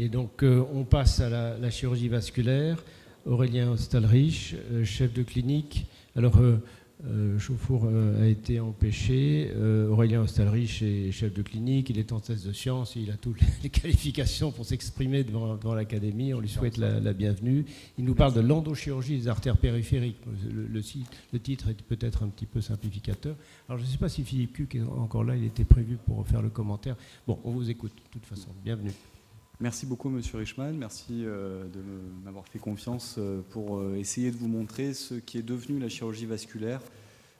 Et donc, on passe à la chirurgie vasculaire. Aurélien Ostalrich, chef de clinique. Alors, Chauffour a été empêché. Aurélien Ostalrich est chef de clinique. Il est en thèse de sciences. Il a toutes les qualifications pour s'exprimer devant l'Académie. On lui souhaite la bienvenue. Il nous parle de l'endochirurgie des artères périphériques. Le titre est peut-être un petit peu simplificateur. Alors, je ne sais pas si Philippe Cuc est encore là. Il était prévu pour faire le commentaire. Bon, on vous écoute de toute façon. Bienvenue. Merci beaucoup, Monsieur Richman. Merci de m'avoir fait confiance pour essayer de vous montrer ce qui est devenu la chirurgie vasculaire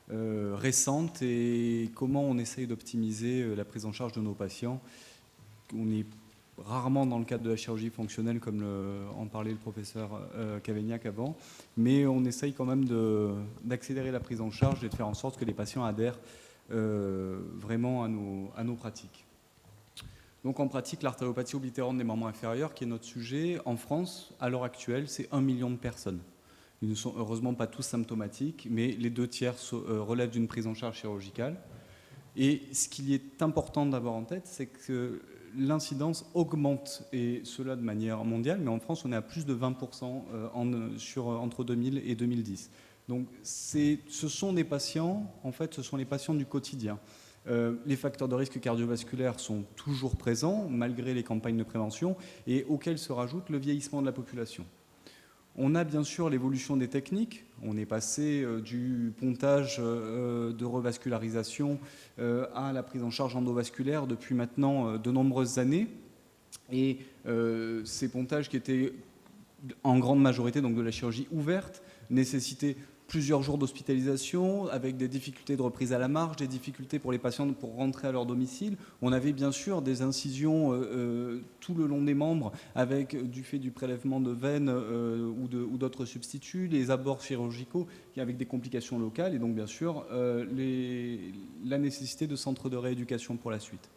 récente et comment on essaye d'optimiser la prise en charge de nos patients. On est rarement dans le cadre de la chirurgie fonctionnelle, comme en parlait le professeur Cavaignac avant, mais on essaye quand même d'accélérer la prise en charge et de faire en sorte que les patients adhèrent vraiment à nos pratiques. Donc en pratique, l'artériopathie oblitérante des membres inférieurs, qui est notre sujet, en France, à l'heure actuelle, c'est 1 million de personnes. Ils ne sont heureusement pas tous symptomatiques, mais les 2/3 relèvent d'une prise en charge chirurgicale. Et ce qu'il est important d'avoir en tête, c'est que l'incidence augmente, et cela de manière mondiale, mais en France, on est à plus de 20% entre 2000 et 2010. Donc ce sont des patients, en fait, ce sont les patients du quotidien. Les facteurs de risque cardiovasculaire sont toujours présents, malgré les campagnes de prévention, et auxquels se rajoute le vieillissement de la population. On a bien sûr l'évolution des techniques. On est passé du pontage de revascularisation à la prise en charge endovasculaire depuis maintenant de nombreuses années. Et ces pontages qui étaient en grande majorité donc de la chirurgie ouverte nécessitaient plusieurs jours d'hospitalisation, avec des difficultés de reprise à la marche, des difficultés pour les patients pour rentrer à leur domicile. On avait bien sûr des incisions tout le long des membres, avec du fait du prélèvement de veines ou d'autres substituts, les abords chirurgicaux avec des complications locales, et donc bien sûr la nécessité de centres de rééducation pour la suite.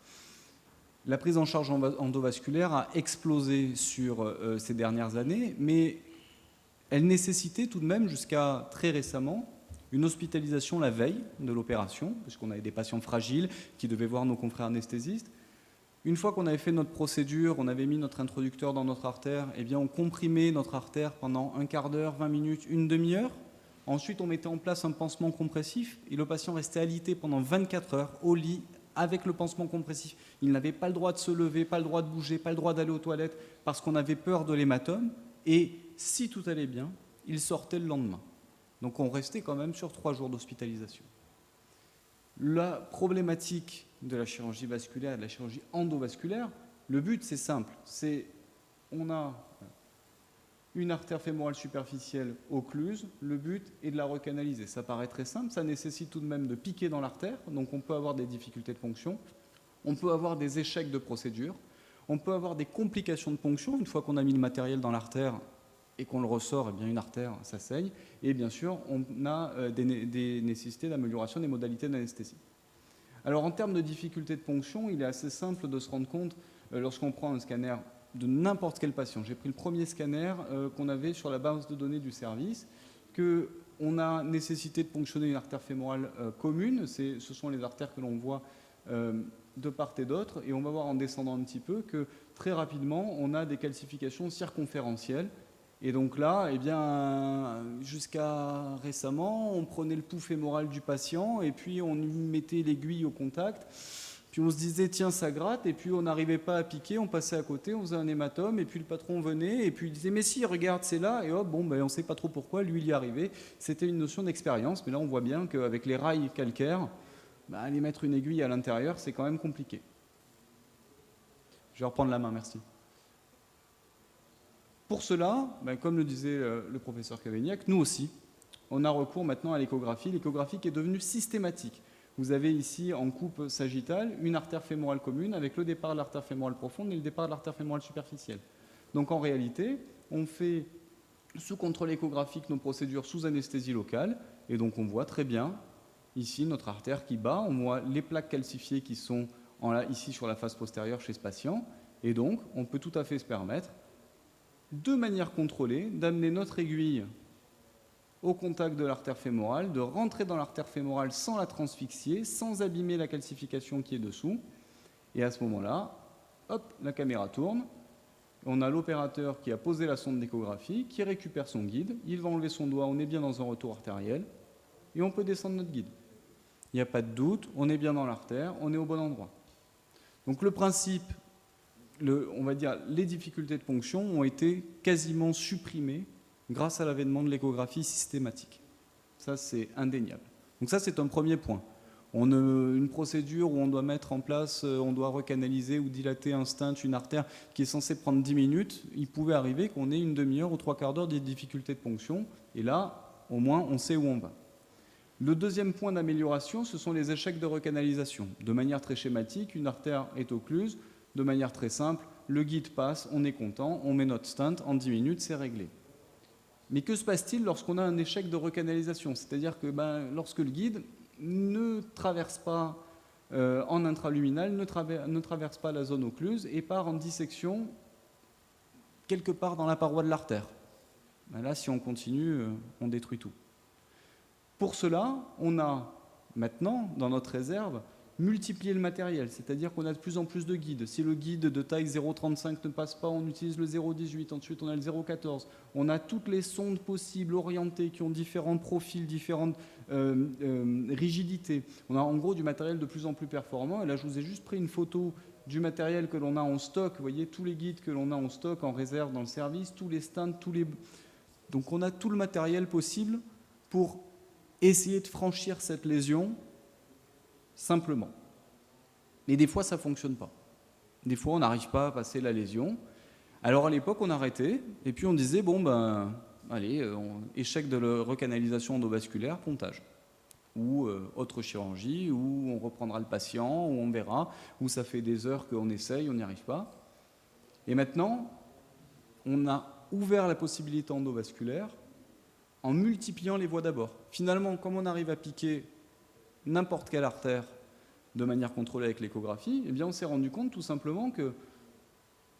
La prise en charge endovasculaire a explosé sur ces dernières années, mais elle nécessitait tout de même, jusqu'à très récemment, une hospitalisation la veille de l'opération, puisqu'on avait des patients fragiles qui devaient voir nos confrères anesthésistes. Une fois qu'on avait fait notre procédure, on avait mis notre introducteur dans notre artère, eh bien on comprimait notre artère pendant un quart d'heure, 20 minutes, une demi-heure. Ensuite, on mettait en place un pansement compressif et le patient restait alité pendant 24 heures au lit avec le pansement compressif. Il n'avait pas le droit de se lever, pas le droit de bouger, pas le droit d'aller aux toilettes parce qu'on avait peur de l'hématome. Et si tout allait bien, il sortait le lendemain. Donc on restait quand même sur 3 jours d'hospitalisation. La problématique de la chirurgie vasculaire et de la chirurgie endovasculaire, le but c'est simple, on a une artère fémorale superficielle occluse, le but est de la recanaliser. Ça paraît très simple, ça nécessite tout de même de piquer dans l'artère, donc on peut avoir des difficultés de ponction, on peut avoir des échecs de procédure, on peut avoir des complications de ponction. Une fois qu'on a mis le matériel dans l'artère et qu'on le ressort, eh bien une artère, ça saigne. Et bien sûr, on a des nécessités d'amélioration des modalités d'anesthésie. Alors en termes de difficultés de ponction, il est assez simple de se rendre compte lorsqu'on prend un scanner de n'importe quel patient. J'ai pris le premier scanner qu'on avait sur la base de données du service, qu'on a nécessité de ponctionner une artère fémorale commune. Ce sont les artères que l'on voit de part et d'autre, et on va voir en descendant un petit peu que très rapidement on a des calcifications circonférentielles, et donc là, eh bien, jusqu'à récemment, on prenait le pouls fémoral du patient et puis on mettait l'aiguille au contact, puis on se disait tiens ça gratte, et puis on n'arrivait pas à piquer, on passait à côté, on faisait un hématome, et puis le patron venait et puis il disait mais si regarde c'est là, et hop bon ben on ne sait pas trop pourquoi, lui il y arrivait. C'était une notion d'expérience, mais là on voit bien qu'avec les rails calcaires, aller mettre une aiguille à l'intérieur, c'est quand même compliqué. Je vais reprendre la main, merci. Pour cela, comme le disait le professeur Cavaignac, nous aussi, on a recours maintenant à l'échographie qui est devenue systématique. Vous avez ici, en coupe sagittale, une artère fémorale commune avec le départ de l'artère fémorale profonde et le départ de l'artère fémorale superficielle. Donc en réalité, on fait sous contrôle échographique nos procédures sous anesthésie locale, et donc on voit très bien ici notre artère qui bat, on voit les plaques calcifiées qui sont ici sur la face postérieure chez ce patient, et donc on peut tout à fait se permettre, de manière contrôlée, d'amener notre aiguille au contact de l'artère fémorale, de rentrer dans l'artère fémorale sans la transfixier, sans abîmer la calcification qui est dessous, et à ce moment-là, hop, la caméra tourne, On a l'opérateur qui a posé la sonde d'échographie, qui récupère son guide, il va enlever son doigt, on est bien dans un retour artériel, et on peut descendre notre guide. Il n'y a pas de doute, on est bien dans l'artère, on est au bon endroit. Donc le principe, on va dire, les difficultés de ponction ont été quasiment supprimées grâce à l'avènement de l'échographie systématique. Ça, c'est indéniable. Donc ça, c'est un premier point. Une procédure où on doit mettre en place, on doit recanaliser ou dilater un stent, une artère qui est censée prendre 10 minutes, il pouvait arriver qu'on ait une demi-heure ou 3/4 d'heure de difficultés de ponction, et là, au moins, on sait où on va. Le deuxième point d'amélioration, ce sont les échecs de recanalisation. De manière très schématique, une artère est occluse, de manière très simple, le guide passe, on est content, on met notre stent, en 10 minutes, c'est réglé. Mais que se passe-t-il lorsqu'on a un échec de recanalisation? C'est-à-dire que lorsque le guide ne traverse pas en intraluminal, ne traverse pas la zone occluse et part en dissection quelque part dans la paroi de l'artère. Là, si on continue, on détruit tout. Pour cela, on a maintenant, dans notre réserve, multiplié le matériel, c'est-à-dire qu'on a de plus en plus de guides. Si le guide de taille 0,35 ne passe pas, on utilise le 0,18, ensuite on a le 0,14. On a toutes les sondes possibles, orientées, qui ont différents profils, différentes rigidités. On a en gros du matériel de plus en plus performant, et là je vous ai juste pris une photo du matériel que l'on a en stock. Vous voyez tous les guides que l'on a en stock, en réserve dans le service, tous les stands, Donc on a tout le matériel possible pour essayer de franchir cette lésion simplement. Mais des fois, ça ne fonctionne pas. Des fois, on n'arrive pas à passer la lésion. Alors à l'époque, on arrêtait, et puis on disait, allez, échec de la recanalisation endovasculaire, pontage. Ou autre chirurgie, où on reprendra le patient, où on verra, où ça fait des heures qu'on essaye, on n'y arrive pas. Et maintenant, on a ouvert la possibilité endovasculaire en multipliant les voies d'abord. Finalement, comme on arrive à piquer n'importe quelle artère de manière contrôlée avec l'échographie, eh bien on s'est rendu compte tout simplement que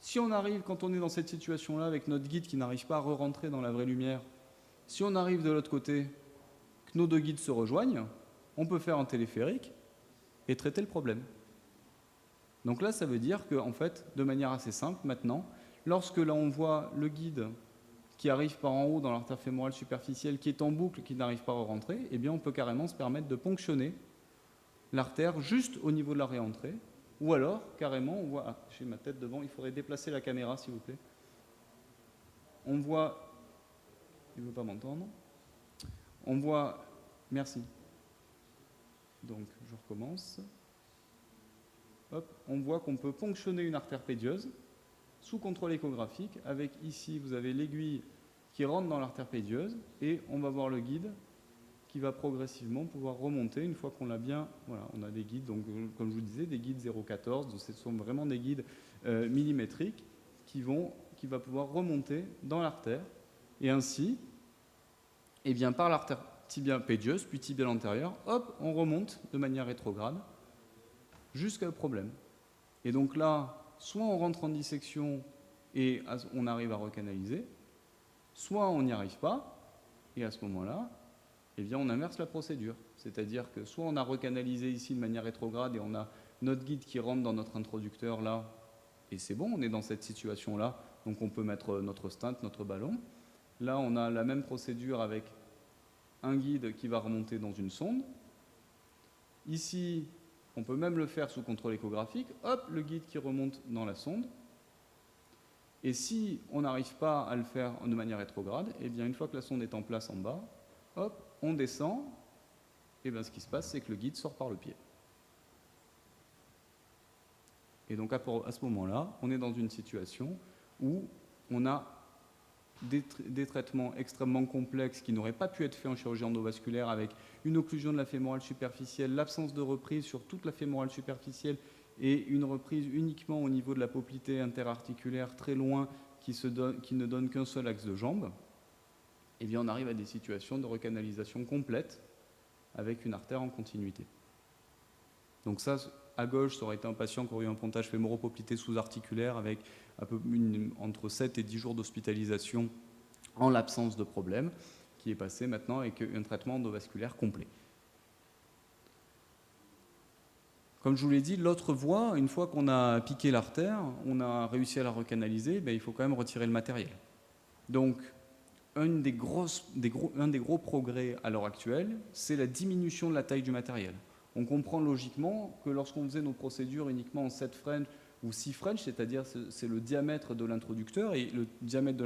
si on arrive, quand on est dans cette situation-là, avec notre guide qui n'arrive pas à re-rentrer dans la vraie lumière, si on arrive de l'autre côté, que nos deux guides se rejoignent, on peut faire un téléphérique et traiter le problème. Donc là, ça veut dire qu'en fait, de manière assez simple, maintenant, lorsque là on voit le guide qui arrive par en haut dans l'artère fémorale superficielle, qui est en boucle, qui n'arrive pas à rentrer, eh bien on peut carrément se permettre de ponctionner l'artère juste au niveau de la réentrée, ou alors carrément, on voit, j'ai ma tête devant, il faudrait déplacer la caméra s'il vous plaît. On voit, il ne veut pas m'entendre, on voit, merci. Donc je recommence. Hop, on voit qu'on peut ponctionner une artère pédieuse sous contrôle échographique, avec ici, vous avez l'aiguille qui rentre dans l'artère pédieuse, et on va voir le guide qui va progressivement pouvoir remonter une fois qu'on l'a bien... Voilà, on a des guides, donc, comme je vous disais, des guides 0,14, donc ce sont vraiment des guides millimétriques qui va pouvoir remonter dans l'artère, et ainsi, eh bien, par l'artère tibiale pédieuse, puis tibiale antérieure, hop, on remonte de manière rétrograde jusqu'au problème. Et donc là, soit on rentre en dissection et on arrive à recanaliser, soit on n'y arrive pas, et à ce moment-là, eh bien on inverse la procédure. C'est-à-dire que soit on a recanalisé ici de manière rétrograde et on a notre guide qui rentre dans notre introducteur là, et c'est bon, on est dans cette situation-là, donc on peut mettre notre stent, notre ballon. Là, on a la même procédure avec un guide qui va remonter dans une sonde. Ici, on peut même le faire sous contrôle échographique. Hop, le guide qui remonte dans la sonde. Et si on n'arrive pas à le faire de manière rétrograde, eh bien une fois que la sonde est en place en bas, hop, on descend. Et bien ce qui se passe, c'est que le guide sort par le pied. Et donc à ce moment-là, on est dans une situation où on a des traitements extrêmement complexes qui n'auraient pas pu être faits en chirurgie endovasculaire, avec une occlusion de la fémorale superficielle, l'absence de reprise sur toute la fémorale superficielle et une reprise uniquement au niveau de la poplité interarticulaire très loin qui ne donne qu'un seul axe de jambe. Et bien on arrive à des situations de recanalisation complète avec une artère en continuité. Donc ça, à gauche, ça aurait été un patient qui aurait eu un pontage fémoropoplité sous-articulaire avec entre 7 et 10 jours d'hospitalisation en l'absence de problème, qui est passé maintenant avec un traitement endovasculaire complet. Comme je vous l'ai dit, l'autre voie, une fois qu'on a piqué l'artère, on a réussi à la recanaliser, ben, il faut quand même retirer le matériel. Donc, un des gros progrès à l'heure actuelle, c'est la diminution de la taille du matériel. On comprend logiquement que lorsqu'on faisait nos procédures uniquement en 7 French ou 6 French, c'est-à-dire c'est le diamètre de l'introducteur, et le diamètre de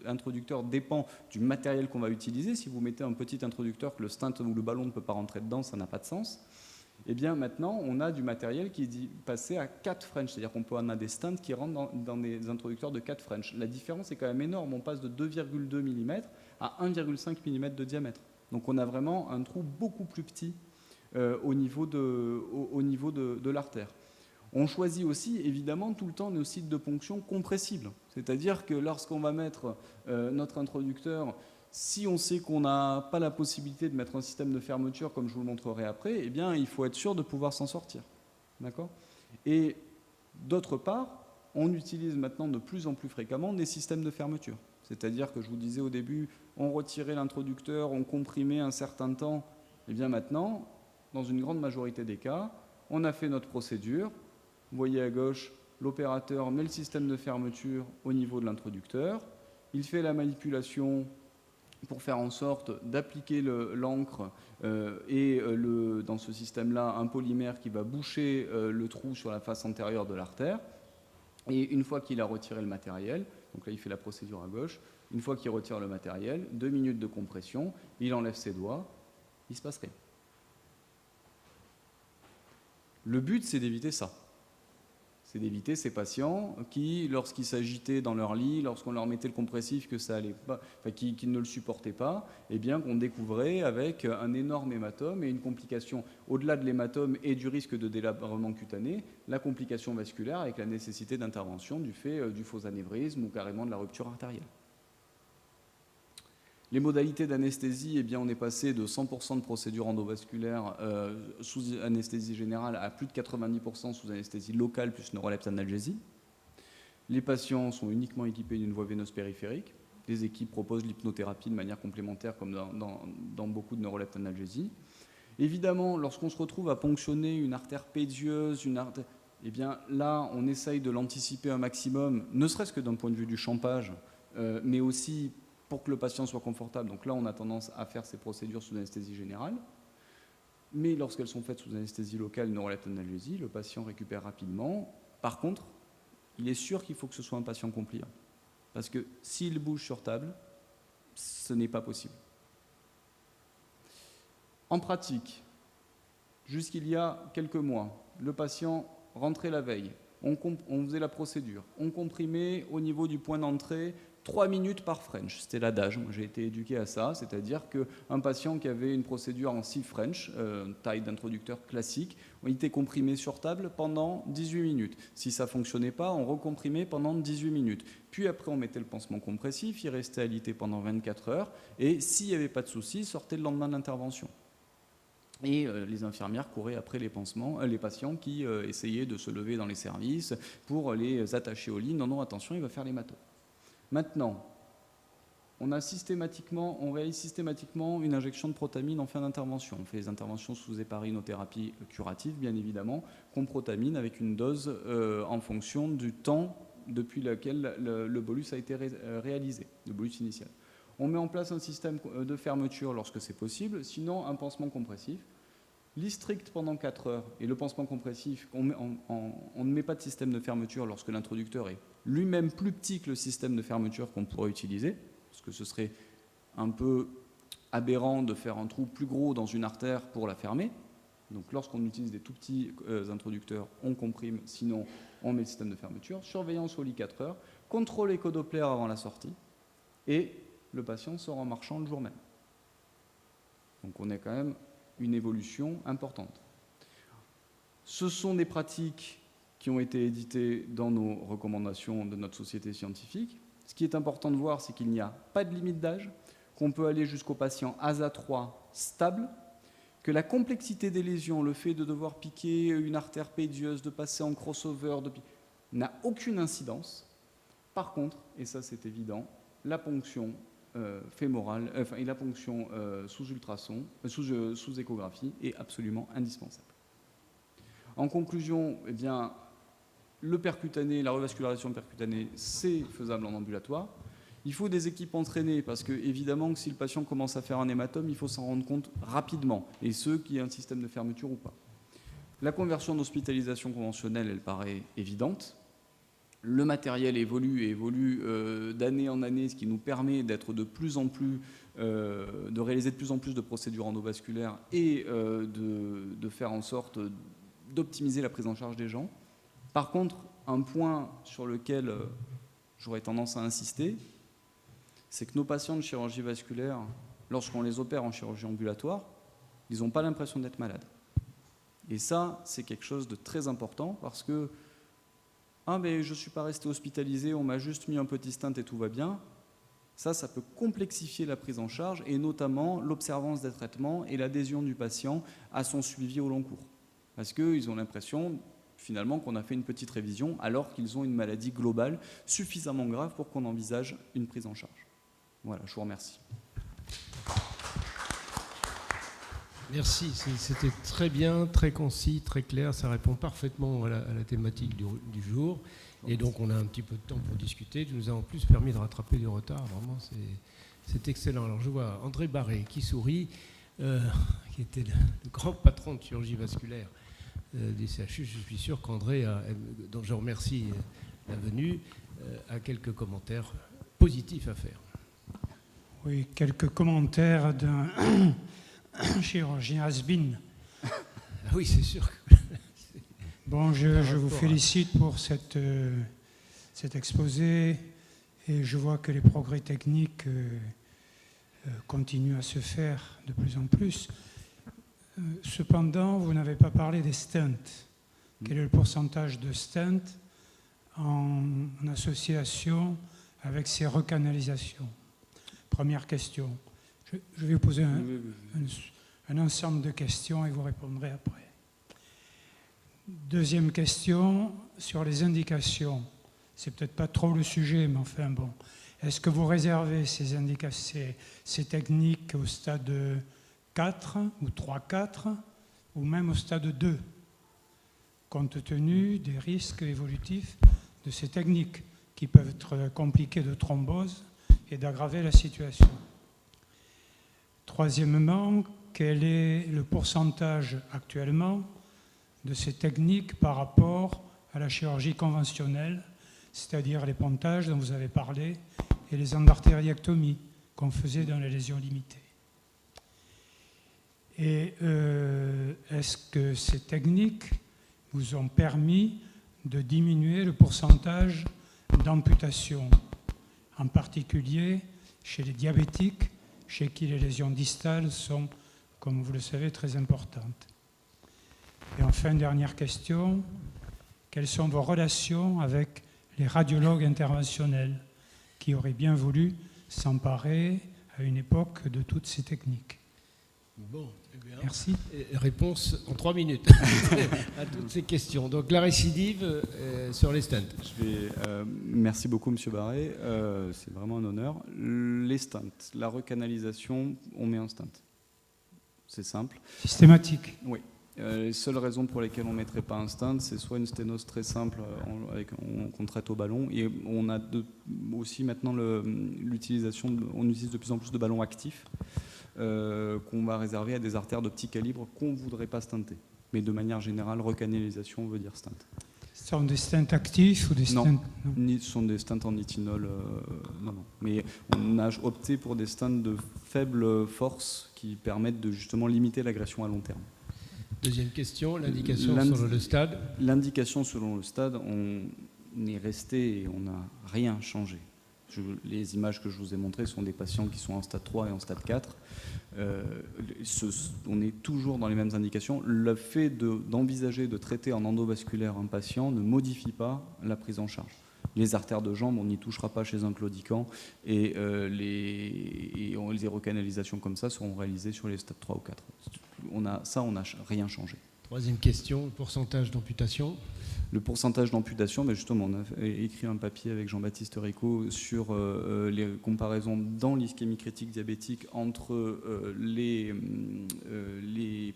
l'introducteur dépend du matériel qu'on va utiliser. Si vous mettez un petit introducteur que le stent ou le ballon ne peut pas rentrer dedans, ça n'a pas de sens. Et bien maintenant, on a du matériel qui est passé à 4 French, c'est-à-dire qu'on peut en avoir des stents qui rentrent dans des introducteurs de 4 French. La différence est quand même énorme, on passe de 2,2 mm à 1,5 mm de diamètre. Donc on a vraiment un trou beaucoup plus petit au niveau de l'artère. On choisit aussi, évidemment, tout le temps nos sites de ponction compressibles. C'est-à-dire que lorsqu'on va mettre notre introducteur, si on sait qu'on n'a pas la possibilité de mettre un système de fermeture, comme je vous le montrerai après, eh bien, il faut être sûr de pouvoir s'en sortir. D'accord ? Et d'autre part, on utilise maintenant de plus en plus fréquemment des systèmes de fermeture. C'est-à-dire que je vous disais au début, on retirait l'introducteur, on comprimait un certain temps. Et bien maintenant, dans une grande majorité des cas, on a fait notre procédure. Vous voyez à gauche, l'opérateur met le système de fermeture au niveau de l'introducteur. Il fait la manipulation pour faire en sorte d'appliquer l'encre et dans ce système-là, un polymère qui va boucher le trou sur la face antérieure de l'artère. Et une fois qu'il a retiré le matériel, donc là il fait la procédure à gauche, une fois qu'il retire le matériel, 2 minutes de compression, il enlève ses doigts, il ne se passe rien. Le but, c'est d'éviter ça. C'est d'éviter ces patients qui, lorsqu'ils s'agitaient dans leur lit, lorsqu'on leur mettait le compressif, que ça allait pas, enfin, qui ne le supportaient pas, eh bien qu'on découvrait avec un énorme hématome et une complication au-delà de l'hématome et du risque de délabrement cutané, la complication vasculaire avec la nécessité d'intervention du fait du faux anévrisme ou carrément de la rupture artérielle. Les modalités d'anesthésie, eh bien, on est passé de 100% de procédures endovasculaires sous anesthésie générale à plus de 90% sous anesthésie locale plus neurolepte analgésie. Les patients sont uniquement équipés d'une voie veineuse périphérique. Les équipes proposent l'hypnothérapie de manière complémentaire comme dans beaucoup de neurolepte analgésie. Évidemment, lorsqu'on se retrouve à ponctionner une artère pédieuse, eh bien, là, on essaye de l'anticiper un maximum, ne serait-ce que d'un point de vue du champage, mais aussi pour que le patient soit confortable. Donc là, on a tendance à faire ces procédures sous anesthésie générale. Mais lorsqu'elles sont faites sous anesthésie locale, neurolepte analgésie, le patient récupère rapidement. Par contre, il est sûr qu'il faut que ce soit un patient compliant. Parce que s'il bouge sur table, ce n'est pas possible. En pratique, jusqu'il y a quelques mois, le patient rentrait la veille, on faisait la procédure, on comprimait au niveau du point d'entrée 3 minutes par French, c'était l'adage, moi j'ai été éduqué à ça, c'est-à-dire qu'un patient qui avait une procédure en 6 French, taille d'introducteur classique, on était comprimé sur table pendant 18 minutes. Si ça ne fonctionnait pas, on recomprimait pendant 18 minutes. Puis après on mettait le pansement compressif, il restait alité pendant 24 heures, et s'il n'y avait pas de souci, il sortait le lendemain de l'intervention. Et les infirmières couraient après les patients qui essayaient de se lever dans les services pour les attacher au lit. Non, non, attention, il va faire l'hématome. Maintenant, on réalise systématiquement une injection de protamine en fin d'intervention. On fait les interventions sous héparinothérapie curative, bien évidemment, qu'on protamine avec une dose en fonction du temps depuis lequel le bolus a été réalisé, le bolus initial. On met en place un système de fermeture lorsque c'est possible, sinon un pansement compressif. Lit strict pendant 4 heures et le pansement compressif, on ne met pas de système de fermeture lorsque l'introducteur est lui-même plus petit que le système de fermeture qu'on pourrait utiliser, parce que ce serait un peu aberrant de faire un trou plus gros dans une artère pour la fermer. Donc lorsqu'on utilise des tout petits introducteurs, on comprime, sinon on met le système de fermeture. Surveillance au lit 4 heures, contrôle écho-Doppler avant la sortie, et le patient sort en marchant le jour même. Donc on a quand même une évolution importante. Ce sont des pratiques qui ont été éditées dans nos recommandations de notre société scientifique. Ce qui est important de voir, c'est qu'il n'y a pas de limite d'âge, qu'on peut aller jusqu'au patient ASA3 stable, que la complexité des lésions, le fait de devoir piquer une artère pédieuse, de passer en crossover, n'a aucune incidence. Par contre, et ça c'est évident, la ponction fémorale, et la ponction sous ultrason, sous échographie est absolument indispensable. En conclusion, eh bien, le percutané, la revascularisation percutanée, c'est faisable en ambulatoire. Il faut des équipes entraînées parce que, évidemment, que si le patient commence à faire un hématome, il faut s'en rendre compte rapidement, et ce, qu'il y ait un système de fermeture ou pas. La conversion d'hospitalisation conventionnelle, elle paraît évidente. Le matériel évolue d'année en année, ce qui nous permet d'être de plus en plus, de réaliser de plus en plus de procédures endovasculaires et de faire en sorte d'optimiser la prise en charge des gens. Par contre, un point sur lequel j'aurais tendance à insister, c'est que nos patients de chirurgie vasculaire, lorsqu'on les opère en chirurgie ambulatoire, ils n'ont pas l'impression d'être malades. Et ça, c'est quelque chose de très important parce que mais je ne suis pas resté hospitalisé, on m'a juste mis un petit stent et tout va bien. Ça peut complexifier la prise en charge et notamment l'observance des traitements et l'adhésion du patient à son suivi au long cours. Parce qu'ils ont l'impression finalement qu'on a fait une petite révision alors qu'ils ont une maladie globale suffisamment grave pour qu'on envisage une prise en charge. Voilà, je vous remercie. Merci, c'était très bien, très concis, très clair, ça répond parfaitement à la thématique du jour. Et donc on a un petit peu de temps pour discuter, tu nous as en plus permis de rattraper du retard, vraiment c'est excellent. Alors je vois André Barré qui sourit, qui était le grand patron de chirurgie vasculaire du CHU. Je suis sûr qu'André, dont je remercie la venue, a quelques commentaires positifs à faire. Oui, quelques commentaires d'un chirurgien has-been. Ah oui, c'est sûr. Bon, je vous félicite pour cet exposé et je vois que les progrès techniques continuent à se faire de plus en plus. Cependant, vous n'avez pas parlé des stents. Quel est le pourcentage de stents en association avec ces recanalisations? Première question. Je vais vous poser un ensemble de questions et vous répondrez après. Deuxième question, sur les indications. C'est peut-être pas trop le sujet, mais enfin bon. Est-ce que vous réservez ces techniques au stade 4 ou 3-4 ou même au stade 2, compte tenu des risques évolutifs de ces techniques qui peuvent être compliquées de thrombose et d'aggraver la situation? Troisièmement, quel est le pourcentage actuellement de ces techniques par rapport à la chirurgie conventionnelle, c'est-à-dire les pontages dont vous avez parlé et les endartériectomies qu'on faisait dans les lésions limitées? Et est-ce que ces techniques vous ont permis de diminuer le pourcentage d'amputation, en particulier chez les diabétiques, chez qui les lésions distales sont, comme vous le savez, très importantes? Et enfin, dernière question, quelles sont vos relations avec les radiologues interventionnels qui auraient bien voulu s'emparer à une époque de toutes ces techniques? Bon, eh bien, merci. Réponse en 3 minutes à toutes ces questions. Donc la récidive sur les stents. Merci beaucoup, M. Barré. C'est vraiment un honneur. Les stents, la recanalisation, on met un stent. C'est simple. Systématique. Oui. Les seules raisons pour lesquelles on ne mettrait pas un stent, c'est soit une sténose très simple qu'on traite au ballon, et on a aussi maintenant l'utilisation, on utilise de plus en plus de ballons actifs qu'on va réserver à des artères de petit calibre qu'on ne voudrait pas stenter. Mais de manière générale, recanalisation veut dire stent. Ce sont des stents actifs ou des stents... Non, ce sont des stents en nitinol. Non. Mais on a opté pour des stents de faible force qui permettent de justement limiter l'agression à long terme. Deuxième question, l'indication selon le stade. L'indication selon le stade, on est resté et on n'a rien changé. Les images que je vous ai montrées sont des patients qui sont en stade 3 et en stade 4. On est toujours dans les mêmes indications. Le fait d'envisager de traiter en endovasculaire un patient ne modifie pas la prise en charge. Les artères de jambe, on n'y touchera pas chez un claudiquant et les recanalisations comme ça seront réalisées sur les stades 3 ou 4. On n'a rien changé. Troisième question, le pourcentage d'amputation. Le pourcentage d'amputation, justement, on a écrit un papier avec Jean-Baptiste Rico sur les comparaisons dans l'ischémie critique diabétique entre les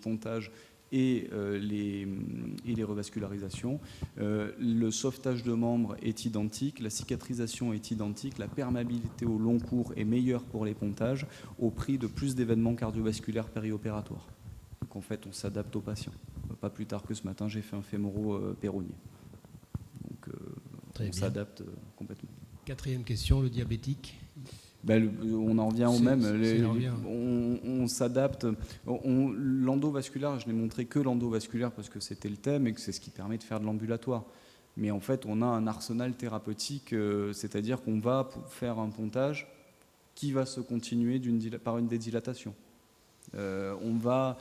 pontages et les revascularisations. Le sauvetage de membres est identique, la cicatrisation est identique, la perméabilité au long cours est meilleure pour les pontages au prix de plus d'événements cardiovasculaires périopératoires. Donc en fait, on s'adapte aux patients. Pas plus tard que ce matin, j'ai fait un fémoro-péronnier. Donc on s'adapte complètement. 4e question, le diabétique. On en revient au même. On s'adapte. L'endovasculaire, je n'ai montré que l'endovasculaire parce que c'était le thème et que c'est ce qui permet de faire de l'ambulatoire. Mais en fait, on a un arsenal thérapeutique, c'est-à-dire qu'on va faire un pontage qui va se continuer par une dédilatation. On va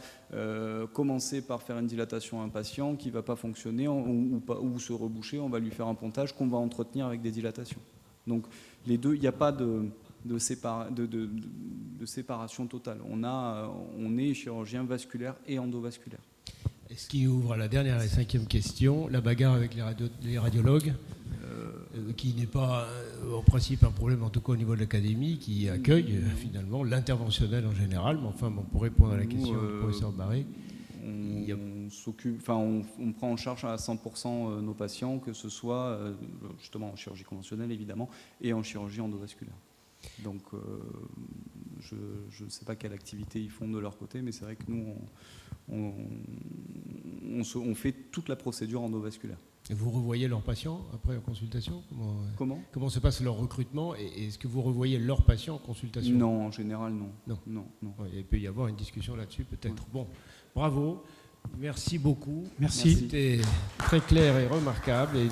commencer par faire une dilatation à un patient qui ne va pas fonctionner ou se reboucher. On va lui faire un pontage qu'on va entretenir avec des dilatations. Donc les deux, il n'y a pas de séparation totale. On est chirurgien vasculaire et endovasculaire. Ce qui ouvre à la dernière et 5e question, la bagarre avec les radiologues, qui n'est pas en principe un problème, en tout cas au niveau de l'académie, qui accueille finalement l'interventionnel en général. Mais enfin, pour répondre à la question du professeur Barré, on prend en charge à 100% nos patients, que ce soit justement en chirurgie conventionnelle évidemment et en chirurgie endovasculaire. Donc je ne sais pas quelle activité ils font de leur côté, mais c'est vrai que nous on fait toute la procédure endovasculaire. Et vous revoyez leurs patients après en consultation ? Comment se passe leur recrutement et est-ce que vous revoyez leurs patients en consultation ? Non, en général non. Non. Ouais, il peut y avoir une discussion là-dessus peut-être. Ouais. Bon, bravo, merci beaucoup. Merci. C'était très clair et remarquable. Et